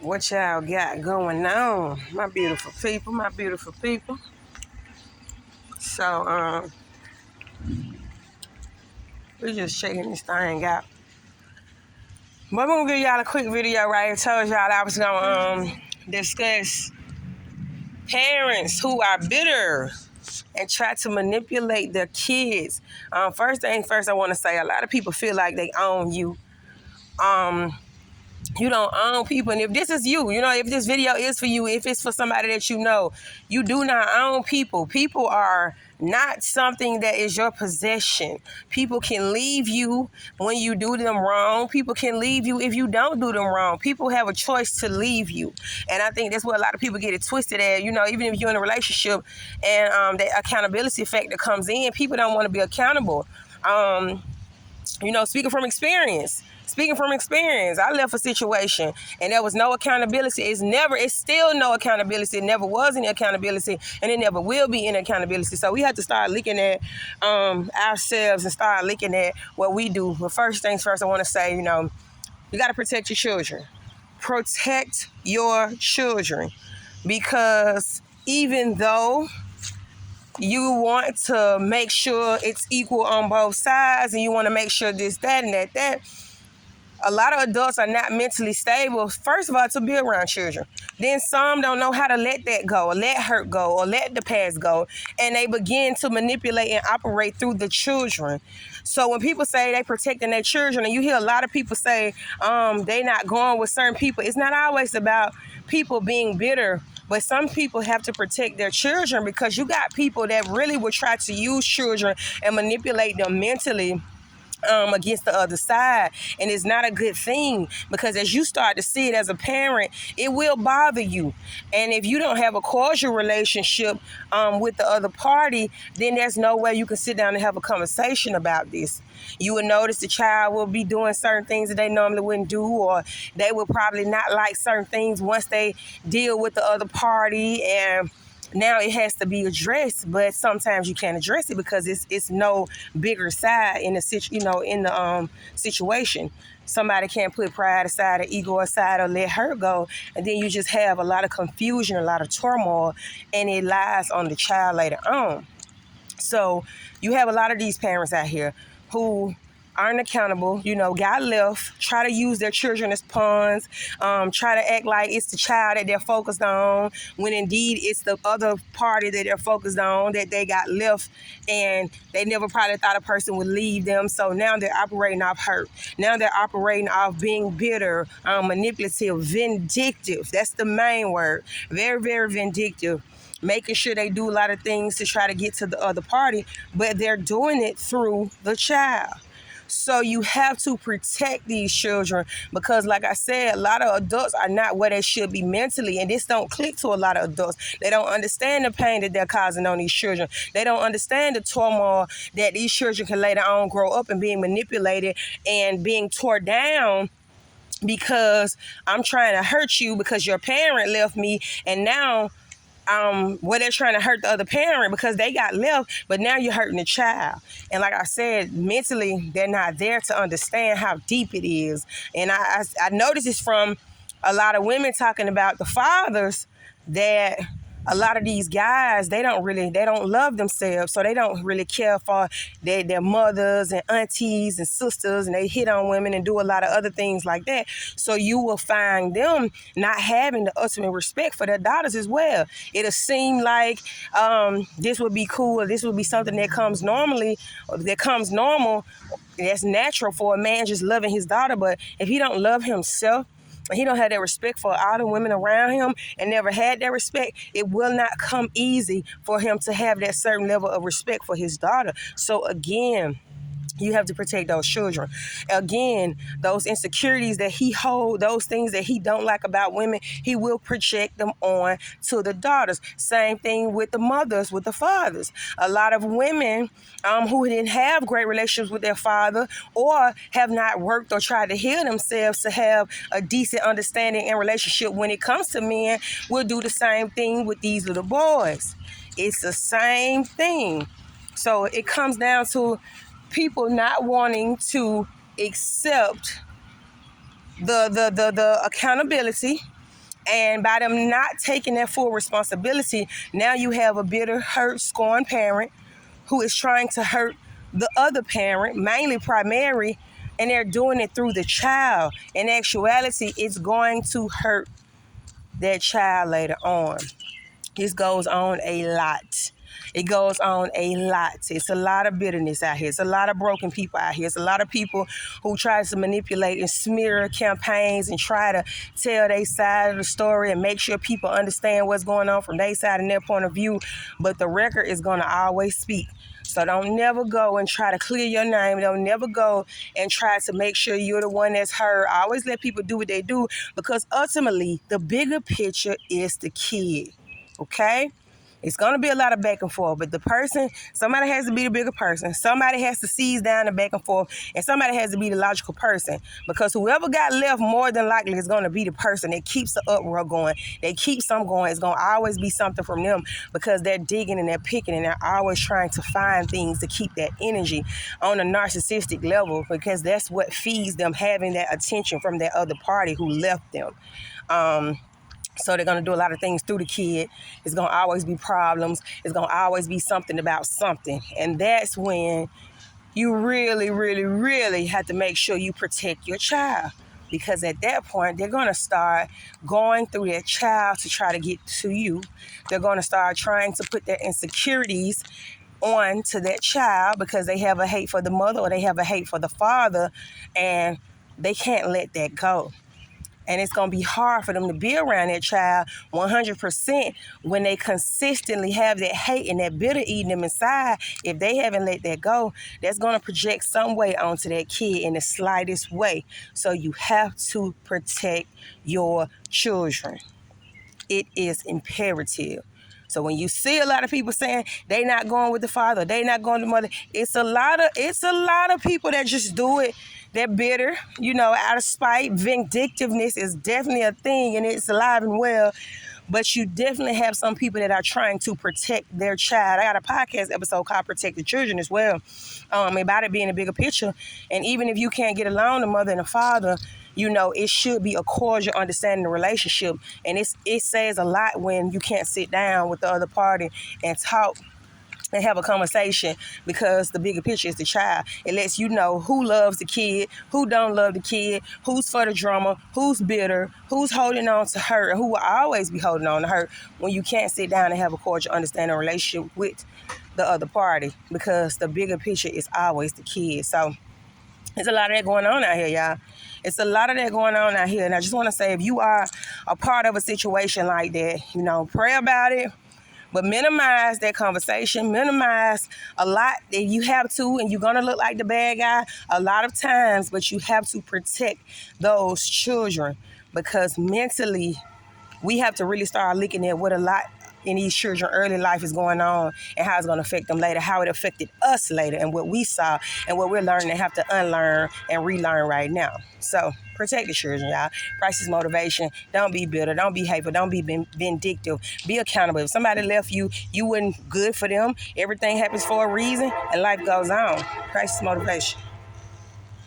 What y'all got going on, my beautiful people, my beautiful people? So, we just checking this thing out. But I'm gonna give y'all a quick video right here. Told y'all I was gonna discuss parents who are bitter and try to manipulate their kids. First thing first, I want to say a lot of people feel like they own you. You don't own people. And if this is you, if this video is for you, if it's for somebody that you do not own people. People are not something that is your possession. People can leave you when you do them wrong. People can leave you if you don't do them wrong. People have a choice to leave you. And I think that's where a lot of people get it twisted at. Even if you're in a relationship and the accountability factor comes in, people don't want to be accountable. Speaking from experience, I left a situation and there was no accountability. It's still no accountability. It never was any accountability and it never will be any accountability. So we have to start looking at ourselves and start looking at what we do. But first things first, I want to say, you got to protect your children. Protect your children, because even though you want to make sure it's equal on both sides and you want to make sure this, that, and that, a lot of adults are not mentally stable, first of all, to be around children. Then some don't know how to let that go or let hurt go or let the past go. And they begin to manipulate and operate through the children. So when people say they protecting their children, and you hear a lot of people say they not going with certain people, it's not always about people being bitter. But some people have to protect their children, because you got people that really will try to use children and manipulate them mentally against the other side. And it's not a good thing, because as you start to see it as a parent, it will bother you. And if you don't have a cordial relationship with the other party, then there's no way you can sit down and have a conversation about this. You will notice the child will be doing certain things that they normally wouldn't do, or they will probably not like certain things once they deal with the other party, and now it has to be addressed. But sometimes you can't address it because it's no bigger side in the situation. Somebody can't put pride aside or ego aside or let her go, and then you just have a lot of confusion, a lot of turmoil, and it lies on the child later on. So you have a lot of these parents out here who aren't accountable, got left, try to use their children as pawns, try to act like it's the child that they're focused on, when indeed it's the other party that they're focused on, that they got left, and they never probably thought a person would leave them. So now they're operating off hurt. Now they're operating off being bitter, manipulative, vindictive. That's the main word. Very, very vindictive. Making sure they do a lot of things to try to get to the other party, but they're doing it through the child. So you have to protect these children, because like I said, a lot of adults are not where they should be mentally, and this don't click to a lot of adults. They don't understand the pain that they're causing on these children. They don't understand the turmoil that these children can later on grow up and being manipulated and being torn down, because I'm trying to hurt you because your parent left me, and now where they're trying to hurt the other parent because they got left, but now you're hurting the child. And like I said, mentally, they're not there to understand how deep it is. And I noticed this from a lot of women talking about the fathers, that a lot of these guys, they don't love themselves, so they don't really care for their mothers and aunties and sisters, and they hit on women and do a lot of other things like that. So you will find them not having the ultimate respect for their daughters as well. It'll seem like this would be cool, or this would be something that comes normally, or that comes normal, that's natural for a man just loving his daughter. But if he don't love himself, he don't have that respect for all the women around him, and never had that respect, it will not come easy for him to have that certain level of respect for his daughter. So again, you have to protect those children. Again, those insecurities that he holds, those things that he don't like about women, he will project them on to the daughters. Same thing with the mothers, with the fathers. A lot of women who didn't have great relationships with their father, or have not worked or tried to heal themselves to have a decent understanding and relationship when it comes to men, will do the same thing with these little boys. It's the same thing. So it comes down to people not wanting to accept the accountability, And by them not taking that full responsibility, now you have a bitter, hurt, scorned parent who is trying to hurt the other parent, mainly primary, and they're doing it through the child. In actuality, it's going to hurt that child later on. This goes on a lot. It goes on a lot. It's a lot of bitterness out here. It's a lot of broken people out here. It's a lot of people who try to manipulate and smear campaigns and try to tell their side of the story and make sure people understand what's going on from their side and their point of view. But the record is going to always speak. So don't never go and try to clear your name. Don't never go and try to make sure you're the one that's heard. Always let people do what they do, because ultimately the bigger picture is the kid. Okay? It's going to be a lot of back and forth, but somebody has to be the bigger person. Somebody has to seize down the back and forth, and somebody has to be the logical person, because whoever got left more than likely is going to be the person that keeps the uproar going. They keep something going. It's going to always be something from them, because they're digging and they're picking and they're always trying to find things to keep that energy on a narcissistic level, because that's what feeds them, having that attention from that other party who left them. So they're going to do a lot of things through the kid. It's going to always be problems. It's going to always be something about something. And that's when you really, really, really have to make sure you protect your child. Because at that point, they're going to start going through their child to try to get to you. They're going to start trying to put their insecurities on to that child, because they have a hate for the mother or they have a hate for the father, and they can't let that go. And it's going to be hard for them to be around that child 100% when they consistently have that hate and that bitter eating them inside. If they haven't let that go, that's going to project some way onto that kid in the slightest way. So you have to protect your children. It is imperative. So when you see a lot of people saying they not going with the father, they not going with the mother, it's a lot of people that just do it. They're bitter, out of spite. Vindictiveness is definitely a thing, and it's alive and well. But you definitely have some people that are trying to protect their child. I got a podcast episode called Protect the Children as well, about it being a bigger picture. And even if you can't get along, the mother and the father, it should be a cordial understanding of the relationship. And it says a lot when you can't sit down with the other party and talk and have a conversation, because the bigger picture is the child. It lets you know who loves the kid, who don't love the kid, who's for the drama, who's bitter, who's holding on to hurt, and who will always be holding on to hurt when you can't sit down and have a cordial understanding relationship with the other party, because the bigger picture is always the kid. So there's a lot of that going on out here, y'all. It's a lot of that going on out here. And I just want to say, if you are a part of a situation like that, pray about it. But minimize that conversation, minimize a lot that you have to, and you're going to look like the bad guy a lot of times, but you have to protect those children, because mentally we have to really start looking at what a lot in these children early life is going on and how it's going to affect them later, how it affected us later, and what we saw and what we're learning and have to unlearn and relearn right now. So protect the children, y'all. Crisis motivation. Don't be bitter. Don't be hateful. Don't be vindictive. Be accountable. If somebody left you, you weren't good for them. Everything happens for a reason, and life goes on. Crisis motivation.